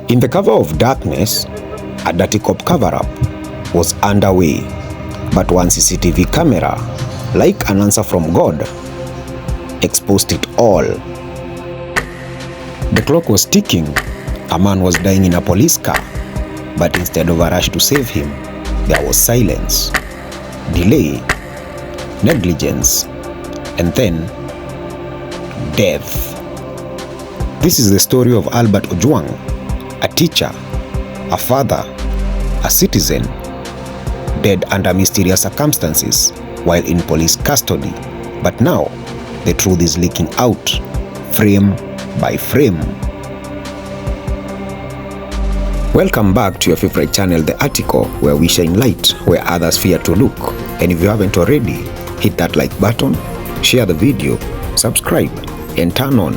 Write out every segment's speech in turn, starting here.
In the cover of darkness, a dirty cop cover-up was underway, but one CCTV camera, like an answer from God, exposed it all. The clock was ticking. A man was dying in a police car, but instead of a rush to save him, there was silence, delay, negligence, and then death. This is the story of Alfred Ojwang, a teacher, a father, a citizen, dead under mysterious circumstances while in police custody. But now, the truth is leaking out, frame by frame. Welcome back to your favorite channel, The Article, where we shine light where others fear to look. And if you haven't already, hit that like button, share the video, subscribe, and turn on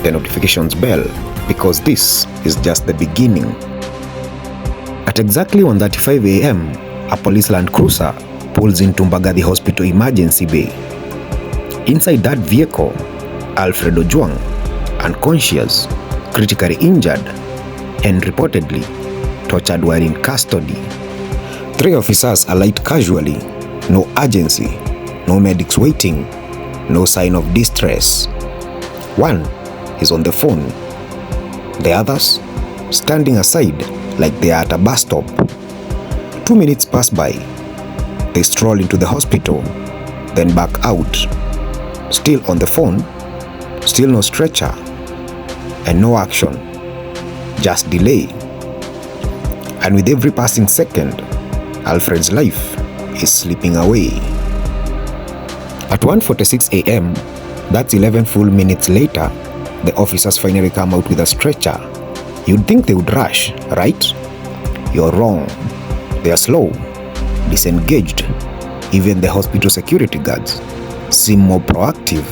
the notifications bell, because this is just the beginning. At exactly 1:35 a.m., a police Land Cruiser pulls into Mbagathi Hospital emergency bay. Inside that vehicle, Alfred Ojwang, unconscious, critically injured, and reportedly tortured while in custody. 3 officers alight casually, no urgency, no medics waiting, no sign of distress. One is on the phone, the others standing aside like they are at a bus stop. 2 minutes pass by. They stroll into the hospital, then back out. Still on the phone, still no stretcher, and no action, just delay. And with every passing second, Alfred's life is slipping away. At 1:46 a.m., that's 11 full minutes later, the officers finally come out with a stretcher. You'd think they would rush, right? You're wrong. They are slow, disengaged. Even the hospital security guards seem more proactive,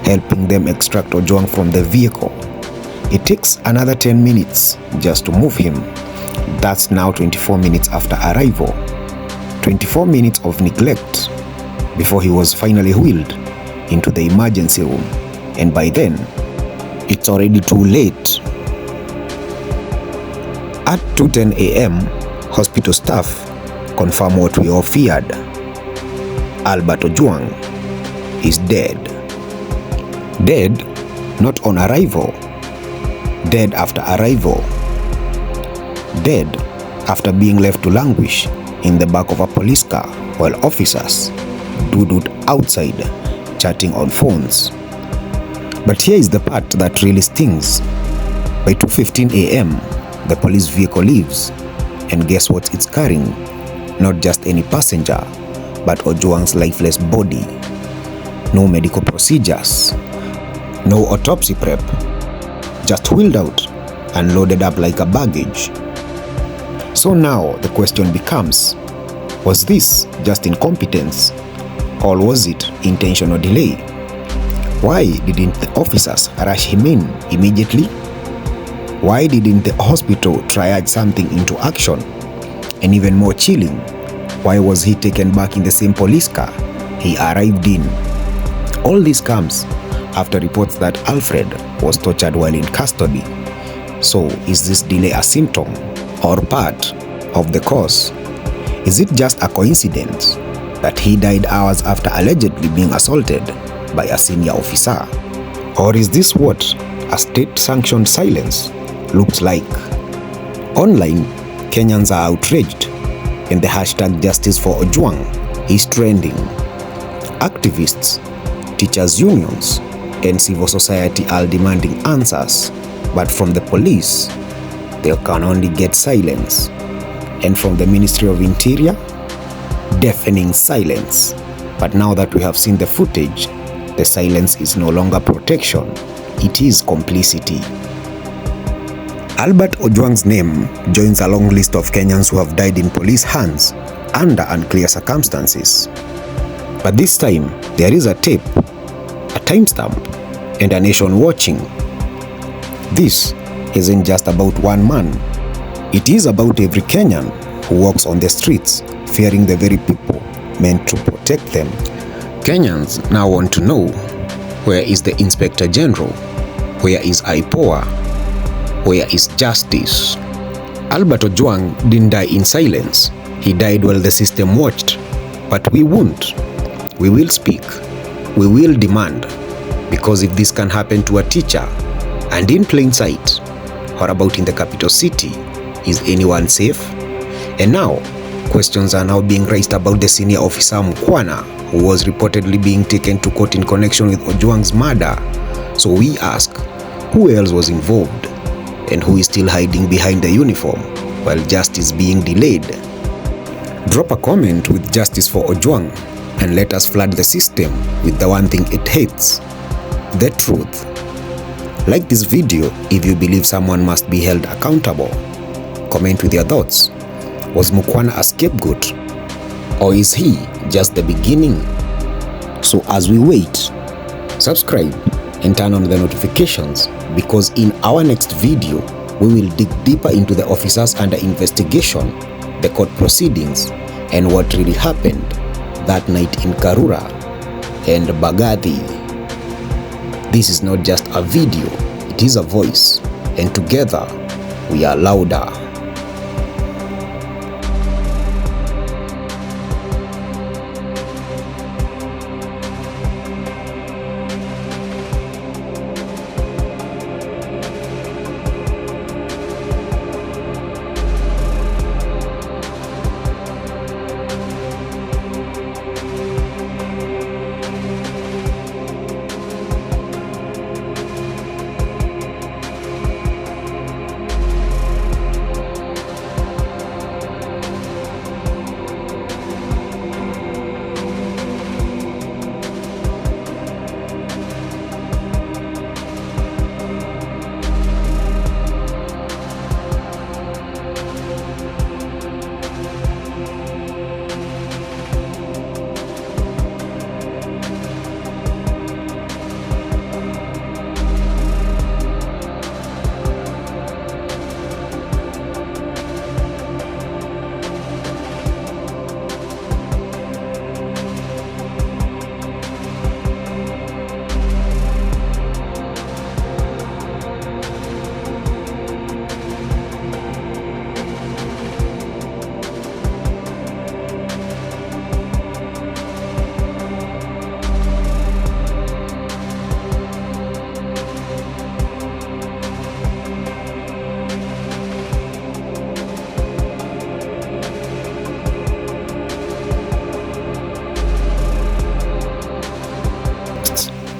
helping them extract Ojwang from the vehicle. It takes another 10 minutes just to move him. That's now 24 minutes after arrival. 24 minutes of neglect before he was finally wheeled into the emergency room. And by then, it's already too late. At 2:10 a.m., hospital staff confirm what we all feared. Alfred Ojwang is dead. Dead not on arrival, dead after arrival. Dead after being left to languish in the back of a police car while officers doodood outside chatting on phones. But here is the part that really stings. By 2:15 a.m., the police vehicle leaves, and guess what it's carrying? Not just any passenger, but Ojwang's lifeless body. No medical procedures, no autopsy prep, just wheeled out and loaded up like a baggage. So now the question becomes, was this just incompetence, or was it intentional delay? Why didn't the officers rush him in immediately? Why didn't the hospital triage something into action? And even more chilling, why was he taken back in the same police car he arrived in? All this comes after reports that Alfred was tortured while in custody. So is this delay a symptom or part of the cause? Is it just a coincidence that he died hours after allegedly being assaulted by a senior officer? Or is this what a state-sanctioned silence looks like? Online, Kenyans are outraged, and the hashtag Justice for Ojwang is trending. Activists, teachers' unions, and civil society are demanding answers, but from the police, they can only get silence. And from the Ministry of Interior, deafening silence. But now that we have seen the footage, the silence is no longer protection, it is complicity. Alfred Ojwang's name joins a long list of Kenyans who have died in police hands under unclear circumstances. But this time, there is a tape, a timestamp, and a nation watching. This isn't just about one man. It is about every Kenyan who walks on the streets fearing the very people meant to protect them. Kenyans now want to know, where is the Inspector General? Where is IPOA? Where is justice? Alfred Ojwang didn't die in silence. He died while the system watched. But we won't. We will speak. We will demand. Because if this can happen to a teacher, and in plain sight, what about in the capital city? Is anyone safe? And now, questions are now being raised about the senior officer Mukwana, who was reportedly being taken to court in connection with Ojwang's murder. So we ask, who else was involved? And who is still hiding behind the uniform while justice being delayed? Drop a comment with justice for Ojwang and let us flood the system with the one thing it hates: the truth. Like this video if you believe someone must be held accountable. Comment with your thoughts. Was Mukwana a scapegoat? Or is he just the beginning? So as we wait, subscribe and turn on the notifications, because in our next video, we will dig deeper into the officers under investigation, the court proceedings, and what really happened that night in Karura and Mbagathi. This is not just a video, it is a voice, and together we are louder.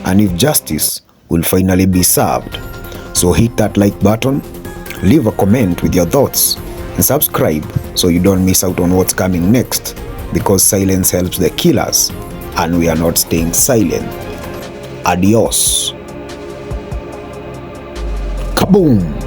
And if justice will finally be served. So hit that like button, leave a comment with your thoughts, and subscribe so you don't miss out on what's coming next, because silence helps the killers and we are not staying silent. Adios. Kaboom!